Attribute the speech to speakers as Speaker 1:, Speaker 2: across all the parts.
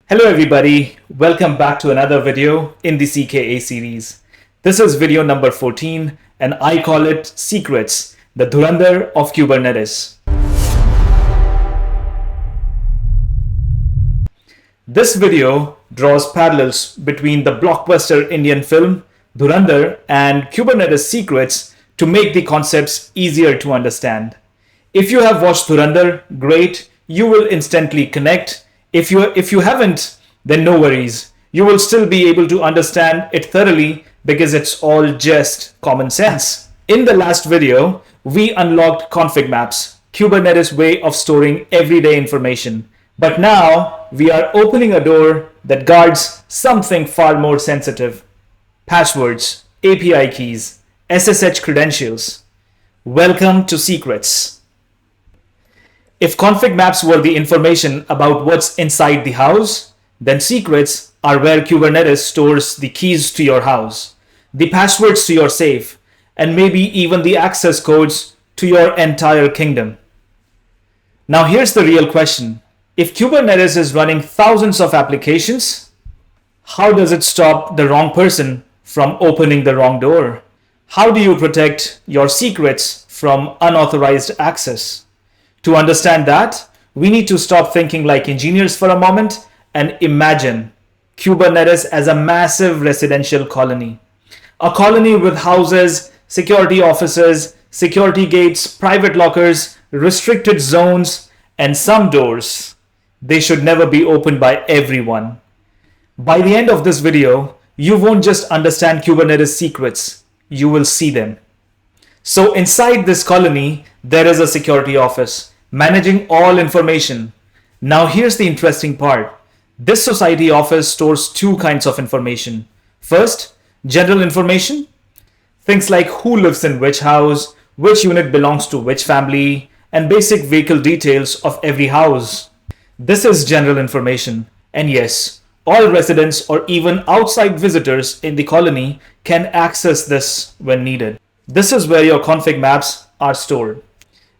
Speaker 1: Hello everybody, welcome back to another video in the CKA series. This is video number 14 and I call it Secrets, the Dhurandar of Kubernetes. This video draws parallels between the blockbuster Indian film Dhurandar and Kubernetes Secrets to make the concepts easier to understand. If you have watched Dhurandar, great, you will instantly connect. If you haven't, then no worries. You will still be able to understand it thoroughly because it's all just common sense. In the last video, we unlocked config maps, Kubernetes' way of storing everyday information. But now we are opening a door that guards something far more sensitive. Passwords, API keys, SSH credentials. Welcome to Secrets. If config maps were the information about what's inside the house, then secrets are where Kubernetes stores the keys to your house, the passwords to your safe, and maybe even the access codes to your entire kingdom. Now here's the real question. If Kubernetes is running thousands of applications, how does it stop the wrong person from opening the wrong door? How do you protect your secrets from unauthorized access? To understand that, we need to stop thinking like engineers for a moment and imagine Kubernetes as a massive residential colony. A colony with houses, security offices, security gates, private lockers, restricted zones, and some doors. They should never be opened by everyone. By the end of this video, you won't just understand Kubernetes secrets, you will see them. So inside this colony, there is a security office managing all information. Now here's the interesting part. This society office stores two kinds of information. First, general information. Things like who lives in which house, which unit belongs to which family, and basic vehicle details of every house. This is general information. And yes, all residents or even outside visitors in the colony can access this when needed. This is where your config maps are stored.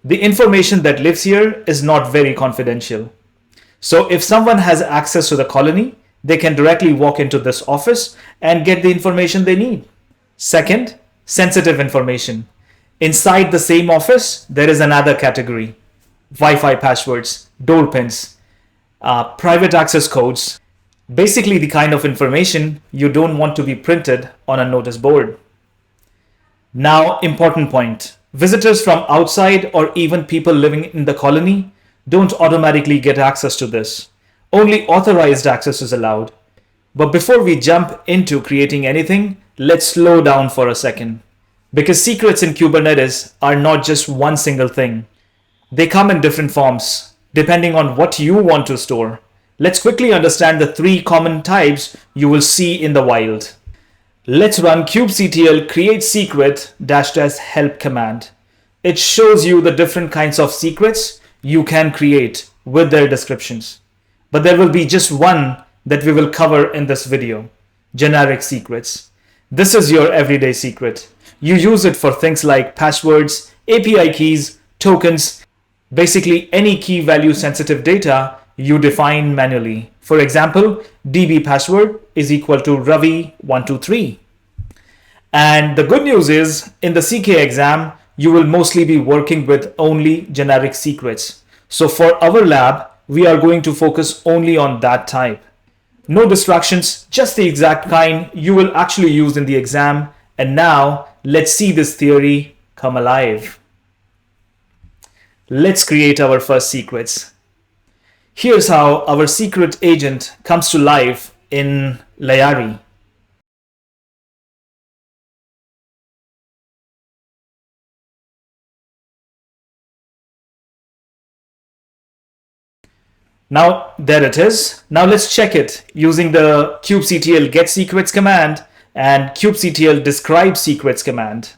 Speaker 1: The information that lives here is not very confidential. So if someone has access to the colony, they can directly walk into this office and get the information they need. Second, sensitive information. Inside the same office, there is another category. Wi-Fi passwords, door pins, private access codes. Basically the kind of information you don't want to be printed on a notice board. Now, important point. Visitors from outside or even people living in the colony don't automatically get access to this. Only authorized access is allowed. But before we jump into creating anything, let's slow down for a second. Because secrets in Kubernetes are not just one single thing. They come in different forms, depending on what you want to store. Let's quickly understand the three common types you will see in the wild. Let's run kubectl create secret -- help command. It shows you the different kinds of secrets you can create with their descriptions. But there will be just one that we will cover in this video, generic secrets. This is your everyday secret. You use it for things like passwords, API keys, tokens, basically any key value sensitive data you define manually. For example, DB password is equal to Ravi123. And the good news is, in the CK exam, you will mostly be working with only generic secrets. So for our lab, we are going to focus only on that type. No distractions, just the exact kind you will actually use in the exam. And now let's see this theory come alive. Let's create our first secrets. Here's how our secret agent comes to life in Layari. Now there it is. Now let's check it using the kubectl get secrets command and kubectl describe secrets command.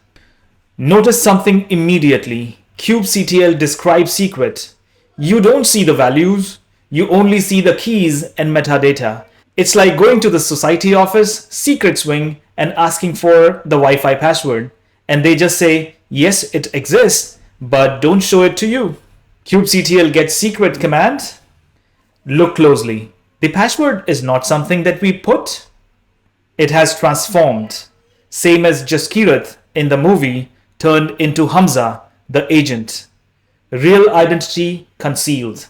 Speaker 1: Notice something immediately. Kubectl describe secret. You don't see the values. You only see the keys and metadata. It's like going to the society office, secrets wing, and asking for the Wi-Fi password. And they just say, yes, it exists, but don't show it to you. kubectl get secret command. Look closely. The password is not something that we put. It has transformed, same as Jaskirat in the movie turned into Hamza, the agent. Real identity concealed.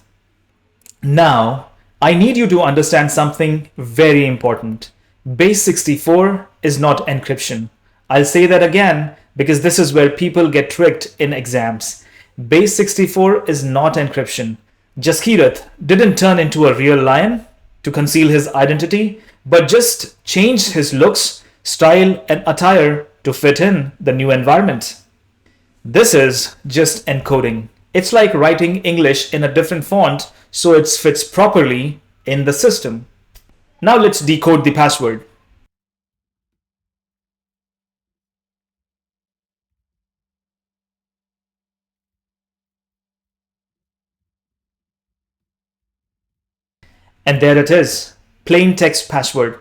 Speaker 1: Now, I need you to understand something very important. Base 64 is not encryption. I'll say that again because this is where people get tricked in exams. Base 64 is not encryption. Jaskirat didn't turn into a real lion to conceal his identity, but just changed his looks, style, and attire to fit in the new environment. This is just encoding. It's like writing English in a different font so it fits properly in the system. Now let's decode the password. And there it is, plain text password.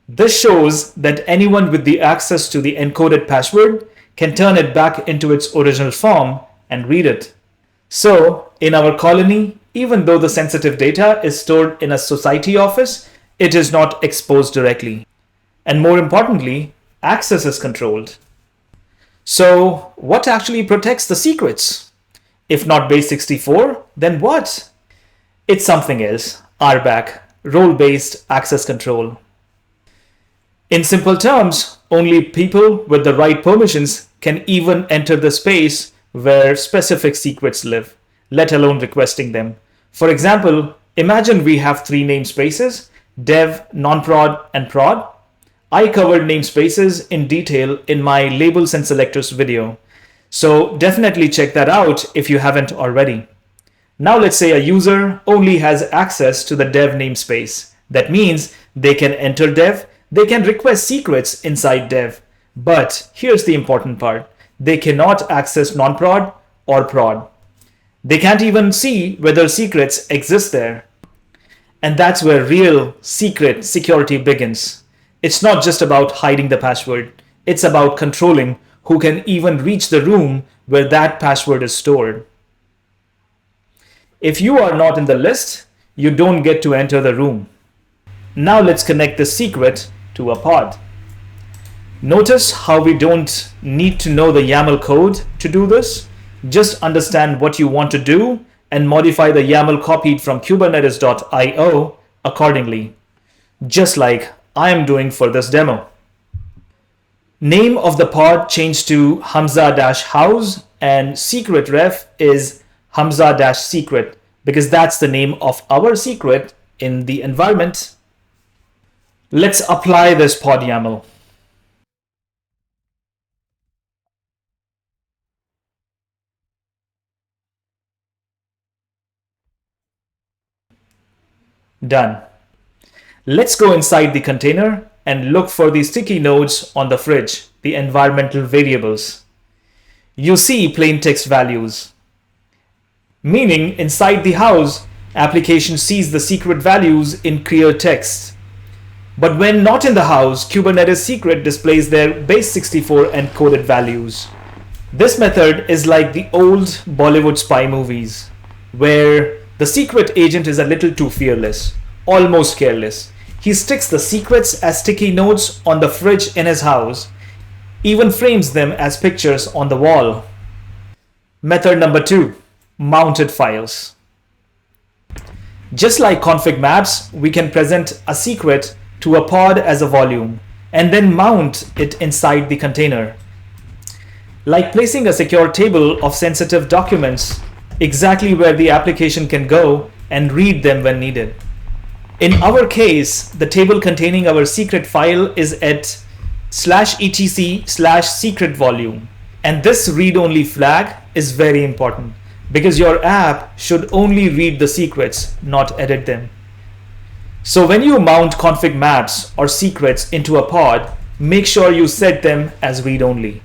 Speaker 1: This shows that anyone with the access to the encoded password can turn it back into its original form and read it. So, in our colony, even though the sensitive data is stored in a society office, it is not exposed directly. And more importantly, access is controlled. So, what actually protects the secrets? If not base 64, then what? It's something else, RBAC, role-based access control. In simple terms, only people with the right permissions can even enter the space where specific secrets live, let alone requesting them. For example, imagine we have three namespaces, dev, non-prod, and prod. I covered namespaces in detail in my labels and selectors video, so definitely check that out if you haven't already. Now let's say a user only has access to the dev namespace. That means they can enter dev, they can request secrets inside dev, but here's the important part. They cannot access non-prod or prod. They can't even see whether secrets exist there. And that's where real secret security begins. It's not just about hiding the password. It's about controlling who can even reach the room where that password is stored. If you are not in the list, you don't get to enter the room. Now let's connect the secret to a pod. Notice how we don't need to know the YAML code to do this. Just understand what you want to do and modify the YAML copied from kubernetes.io accordingly, just like I am doing for this demo. Name of the pod changed to Hamza-house and secret ref is Hamza-secret because that's the name of our secret in the environment. Let's apply this pod YAML. Done. Let's go inside the container and look for the sticky nodes on the fridge, the environmental variables. You see plain text values, meaning inside the house, application sees the secret values in clear text. But when not in the house, Kubernetes secret displays their base 64 encoded values. This method is like the old Bollywood spy movies, where the secret agent is a little too fearless, almost careless. He sticks the secrets as sticky notes on the fridge in his house, even frames them as pictures on the wall. Method number 2, mounted files. Just like config maps, we can present a secret to a pod as a volume and then mount it inside the container. Like placing a secure table of sensitive documents exactly where the application can go and read them when needed. In our case, the table containing our secret file is at /etc/secret volume. And this read-only flag is very important because your app should only read the secrets, not edit them. So when you mount config maps or secrets into a pod, make sure you set them as read-only.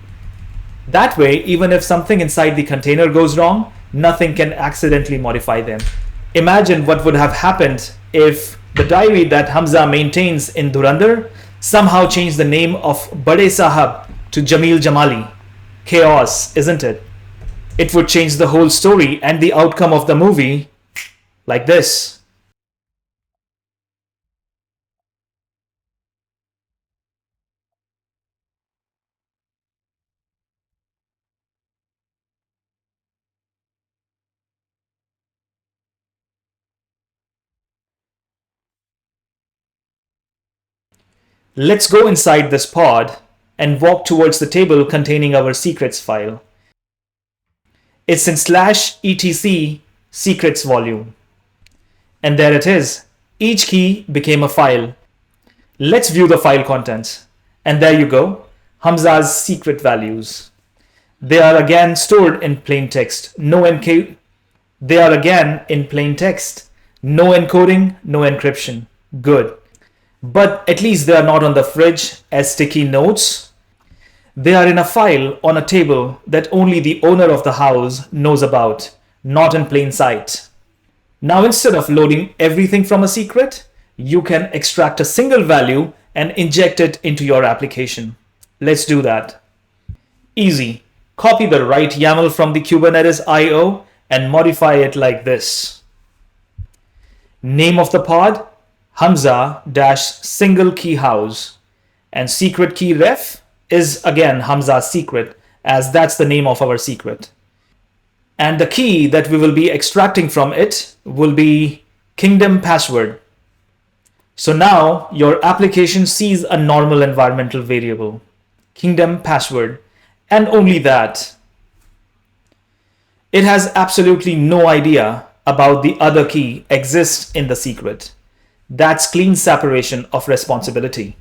Speaker 1: That way, even if something inside the container goes wrong, nothing can accidentally modify them. Imagine what would have happened if the diary that Hamza maintains in Dhurandar somehow changed the name of Bade Sahab to Jamil Jamali. Chaos, isn't it? It would change the whole story and the outcome of the movie like this. Let's go inside this pod and walk towards the table containing our secrets file. It's in /etc secrets volume. And there it is. Each key became a file. Let's view the file contents. And there you go, Hamza's secret values. They are again stored in plain text. They are again in plain text. No encoding, no encryption. Good. But at least they are not on the fridge as sticky notes. They are in a file on a table that only the owner of the house knows about, not in plain sight. Now, instead of loading everything from a secret, you can extract a single value and inject it into your application. Let's do that. Easy. Copy the right YAML from the Kubernetes IO and modify it like this. Name of the pod, Hamza-single key house, and secret key ref is again Hamza's secret, as that's the name of our secret. And the key that we will be extracting from it will be kingdom password. So now your application sees a normal environmental variable, kingdom password, and only that. It has absolutely no idea about the other key exists in the secret. That's clean separation of responsibility.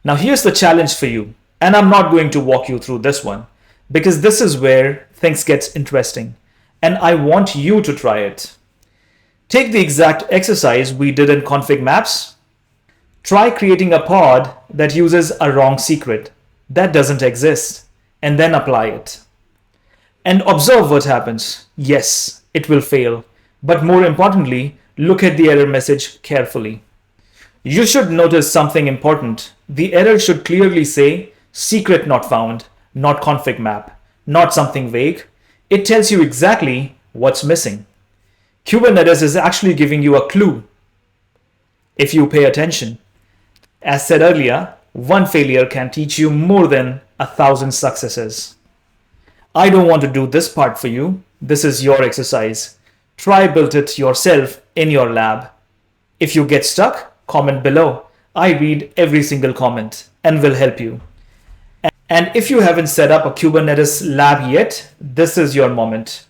Speaker 1: Now here's the challenge for you, and I'm not going to walk you through this one, because this is where things get interesting, and I want you to try it. Take the exact exercise we did in config maps. Try creating a pod that uses a wrong secret that doesn't exist, and then apply it. And observe what happens. Yes, it will fail, but more importantly, look at the error message carefully. You should notice something important. The error should clearly say secret not found, not config map, not something vague. It tells you exactly what's missing. Kubernetes is actually giving you a clue if you pay attention. As said earlier, one failure can teach you more than 1,000 successes. I don't want to do this part for you. This is your exercise. Try build it yourself in your lab. If you get stuck, comment below. I read every single comment and will help you. And if you haven't set up a Kubernetes lab yet, this is your moment.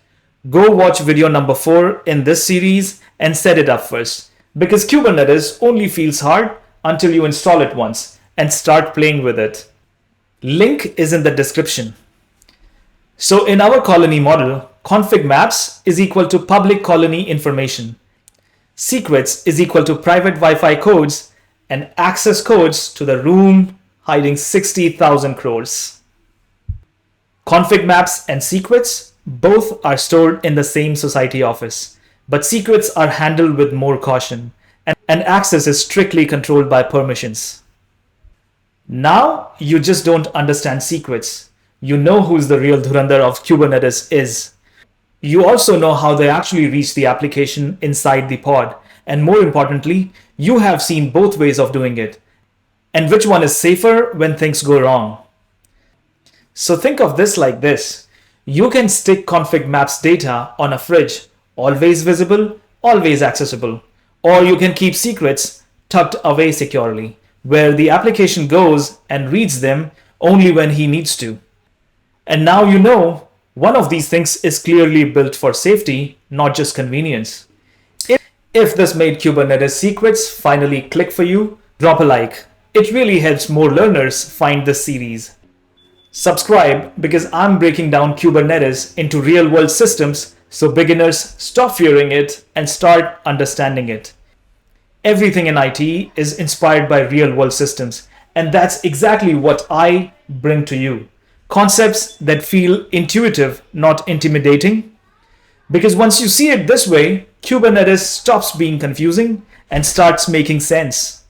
Speaker 1: Go watch video number 4 in this series and set it up first, because Kubernetes only feels hard until you install it once and start playing with it. Link is in the description. So in our colony model, config maps is equal to public colony information. Secrets is equal to private Wi-Fi codes and access codes to the room hiding 60,000 crores. Config maps and secrets both are stored in the same society office, but secrets are handled with more caution and access is strictly controlled by permissions. Now you just don't understand secrets. You know who's the real Dhurandar of Kubernetes is. You also know how they actually reach the application inside the pod. And more importantly, you have seen both ways of doing it and which one is safer when things go wrong. So think of this like this. You can stick config maps data on a fridge, always visible, always accessible. Or you can keep secrets tucked away securely, where the application goes and reads them only when he needs to. And now you know one of these things is clearly built for safety, not just convenience. If this made Kubernetes Secrets finally click for you, drop a like. It really helps more learners find this series. Subscribe, because I'm breaking down Kubernetes into real-world systems so beginners stop fearing it and start understanding it. Everything in IT is inspired by real world systems. And that's exactly what I bring to you. Concepts that feel intuitive, not intimidating. Because once you see it this way, Kubernetes stops being confusing and starts making sense.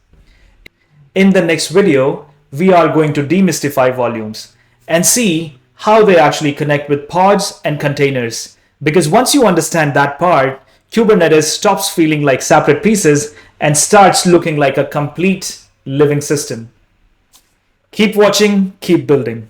Speaker 1: In the next video, we are going to demystify volumes and see how they actually connect with pods and containers. Because once you understand that part, Kubernetes stops feeling like separate pieces and starts looking like a complete living system. Keep watching, keep building.